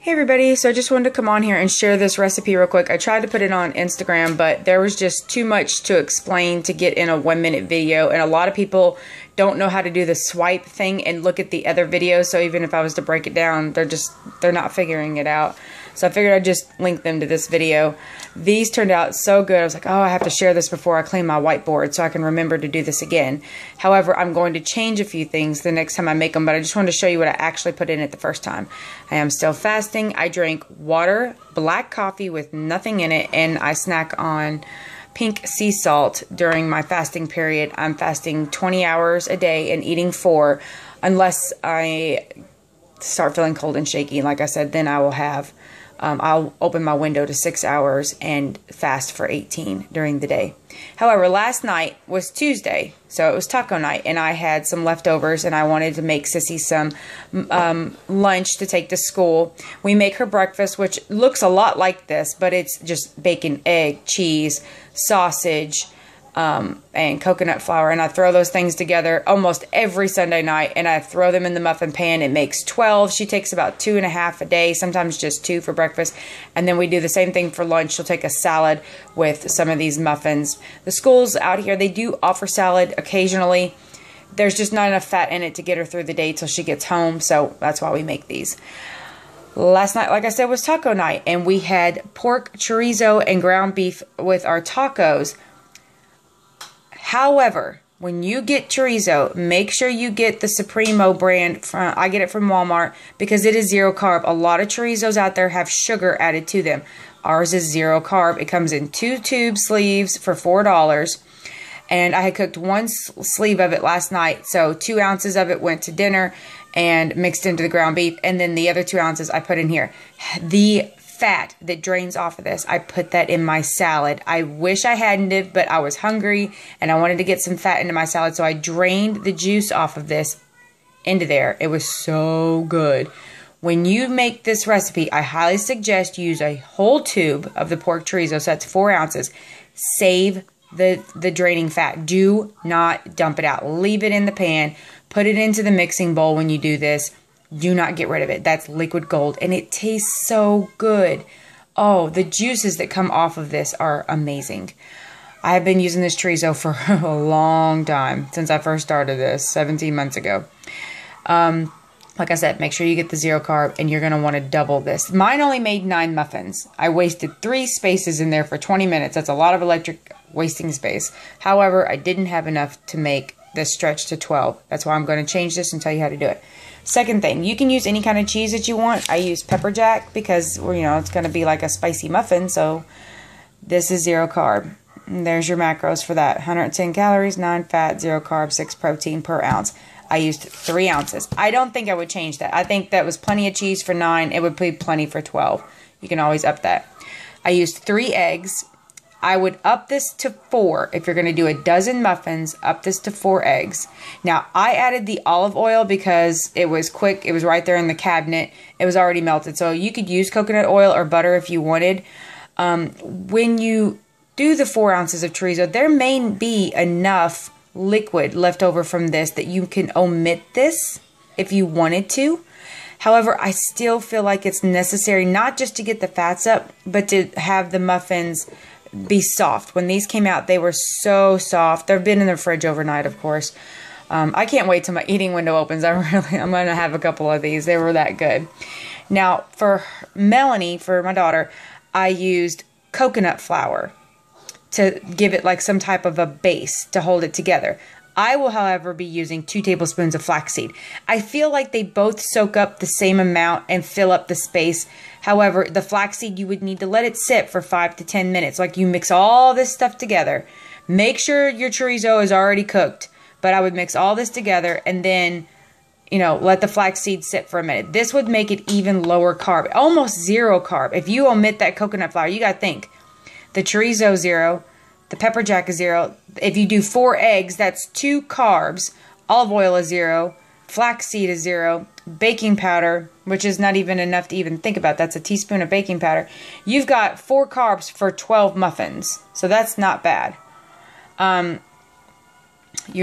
Hey everybody, so I just wanted to come on here and share this recipe real quick. I tried to put it on Instagram, but there was just too much to explain to get in a 1-minute video, and a lot of people don't know how to do the swipe thing and look at the other videos, so even if I was to break it down, they're not figuring it out. So I figured I'd just link them to this video. These turned out so good. I was like, oh, I have to share this before I clean my whiteboard so I can remember to do this again. However, I'm going to change a few things the next time I make them, but I just wanted to show you what I actually put in it the first time. I am still fasting. I drink water, black coffee with nothing in it, and I snack on pink sea salt during my fasting period. I'm fasting 20 hours a day and eating 4 unless I start feeling cold and shaky. Like I said, then I will have I'll open my window to 6 hours and fast for 18 during the day. However, last night was Tuesday, so it was taco night, and I had some leftovers, and I wanted to make Sissy some lunch to take to school. We make her breakfast, which looks a lot like this, but it's just bacon, egg, cheese, sausage, and coconut flour, and I throw those things together almost every Sunday night, and I throw them in the muffin pan. It makes 12. She takes about 2.5 a day, sometimes just 2 for breakfast, and then we do the same thing for lunch. She'll take a salad with some of these muffins. The schools out here, they do offer salad occasionally. There's just not enough fat in it to get her through the day till she gets home, so that's why we make these. Last night, like I said, was taco night, and we had pork, chorizo, and ground beef with our tacos. However, when you get chorizo, make sure you get the Supremo brand. I get it from Walmart because it is 0 carb. A lot of chorizos out there have sugar added to them. Ours is 0 carb. It comes in 2 tube sleeves for $4. And I had cooked 1 sleeve of it last night. So 2 ounces of it went to dinner and mixed into the ground beef. And then the other 2 ounces I put in here. The fat that drains off of this, I put that in my salad. I wish I hadn't, but I was hungry and I wanted to get some fat into my salad, so I drained the juice off of this into there. It was so good. When you make this recipe, I highly suggest you use a whole tube of the pork chorizo, so that's 4 ounces. Save the draining fat. Do not dump it out. Leave it in the pan. Put it into the mixing bowl when you do this. Do not get rid of it. That's liquid gold, and it tastes so good. Oh, the juices that come off of this are amazing. I have been using this chorizo for a long time, since I first started this 17 months ago. Like I said, make sure you get the 0 carb, and you're going to want to double this. Mine only made 9 muffins. I wasted 3 spaces in there for 20 minutes. That's a lot of electric wasting space. However, I didn't have enough to make this stretch to 12. That's why I'm going to change this and tell you how to do it. Second thing, you can use any kind of cheese that you want. I use pepper jack because, you know, it's going to be like a spicy muffin, so this is 0 carb. And there's your macros for that. 110 calories, 9 fat, 0 carb, 6 protein per ounce. I used 3 ounces. I don't think I would change that. I think that was plenty of cheese for 9. It would be plenty for 12. You can always up that. I used 3 eggs. I would up this to 4. If you're going to do a dozen muffins, up this to 4 eggs. Now, I added the olive oil because it was quick. It was right there in the cabinet. It was already melted. So you could use coconut oil or butter if you wanted. When you do the 4 ounces of chorizo, there may be enough liquid left over from this that you can omit this if you wanted to. However, I still feel like it's necessary not just to get the fats up, but to have the muffins be soft. When these came out, they were so soft. They've been in the fridge overnight, of course. I can't wait till my eating window opens. I'm going to have a couple of these. They were that good. Now, for Melanie, for my daughter, I used coconut flour to give it like some type of a base to hold it together. I will, however, be using 2 tablespoons of flaxseed. I feel like they both soak up the same amount and fill up the space. However, the flaxseed, you would need to let it sit for 5 to 10 minutes. Like, you mix all this stuff together. Make sure your chorizo is already cooked. But I would mix all this together and then, you know, let the flaxseed sit for a minute. This would make it even lower carb. Almost 0 carb. If you omit that coconut flour, you got to think. The chorizo 0. The pepper jack is 0. If you do 4 eggs, that's 2 carbs. Olive oil is 0. Flaxseed is 0. Baking powder, which is not even enough to even think about. That's a teaspoon of baking powder. You've got 4 carbs for 12 muffins. So that's not bad. You're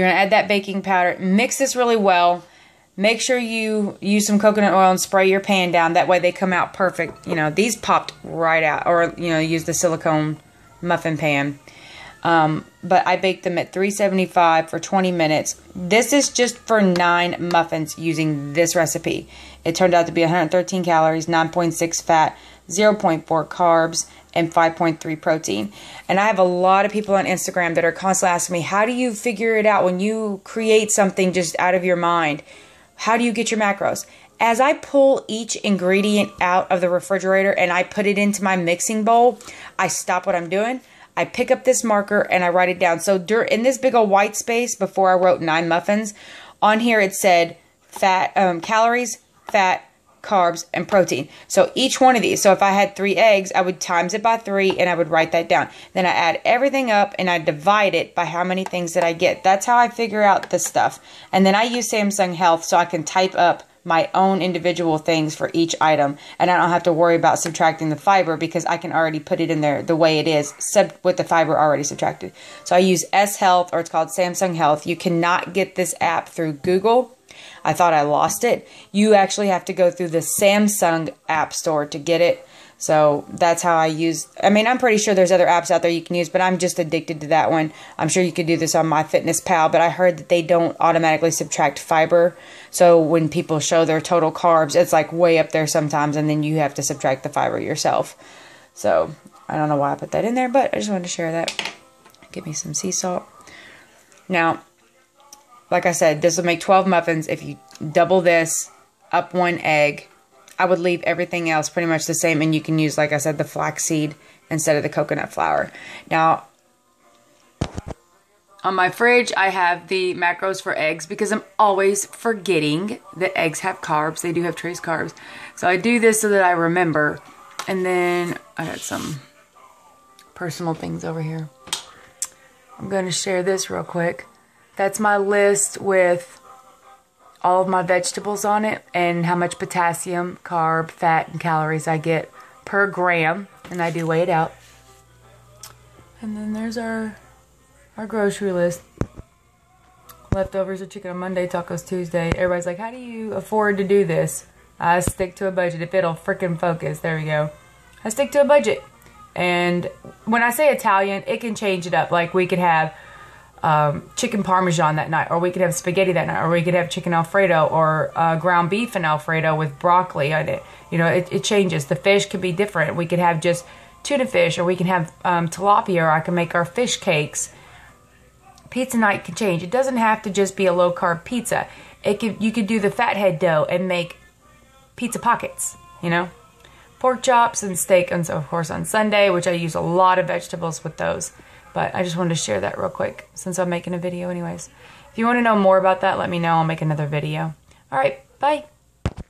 going to add that baking powder. Mix this really well. make sure you use some coconut oil and spray your pan down. That way they come out perfect. You know, these popped right out. Or, you know, use the silicone muffin pan. But I baked them at 375 for 20 minutes. This is just for 9 muffins using this recipe. It turned out to be 113 calories, 9.6 fat, 0.4 carbs, and 5.3 protein. And I have a lot of people on Instagram that are constantly asking me, how do you figure it out when you create something just out of your mind? How do you get your macros? As I pull each ingredient out of the refrigerator and I put it into my mixing bowl, I stop what I'm doing. I pick up this marker and I write it down. So in this big old white space before I wrote 9 muffins, on here it said fat, calories, fat, carbs, and protein. So each one of these, so if I had 3 eggs, I would times it by 3 and I would write that down. Then I add everything up and I divide it by how many things that I get. That's how I figure out this stuff. And then I use Samsung Health so I can type up my own individual things for each item, and I don't have to worry about subtracting the fiber because I can already put it in there the way it is, except with the fiber already subtracted. So I use S Health, or it's called Samsung Health. You cannot get this app through Google. I thought I lost it. You actually have to go through the Samsung App Store to get it. So that's how I use. I mean, I'm pretty sure there's other apps out there you can use, but I'm just addicted to that one. I'm sure you could do this on MyFitnessPal, but I heard that they don't automatically subtract fiber. So when people show their total carbs, it's like way up there sometimes, and then you have to subtract the fiber yourself. So I don't know why I put that in there, but I just wanted to share that. Give me some sea salt. Now, like I said, this will make 12 muffins. If you double this, up 1 egg, I would leave everything else pretty much the same, and you can use, like I said, the flaxseed instead of the coconut flour. Now, on my fridge, I have the macros for eggs because I'm always forgetting that eggs have carbs. They do have trace carbs. So I do this so that I remember. And then I got some personal things over here. I'm going to share this real quick. That's my list with all of my vegetables on it and how much potassium, carb, fat, and calories I get per gram. And I do weigh it out. And then there's our grocery list. Leftovers of chicken on Monday, tacos Tuesday. Everybody's like, how do you afford to do this? I stick to a budget. If it'll freaking focus. There we go. I stick to a budget. And when I say Italian, it can change it up. Like we could have chicken parmesan that night, or we could have spaghetti that night, or we could have chicken Alfredo, or ground beef and Alfredo with broccoli on it. You know, it changes. The fish could be different. We could have just tuna fish, or we can have tilapia, or I can make our fish cakes. Pizza night can change. It doesn't have to just be a low-carb pizza. You could do the fathead dough and make pizza pockets, you know. Pork chops and steak, and so of course on Sunday, which I use a lot of vegetables with those. But I just wanted to share that real quick since I'm making a video anyways. If you want to know more about that, let me know. I'll make another video. All right, bye.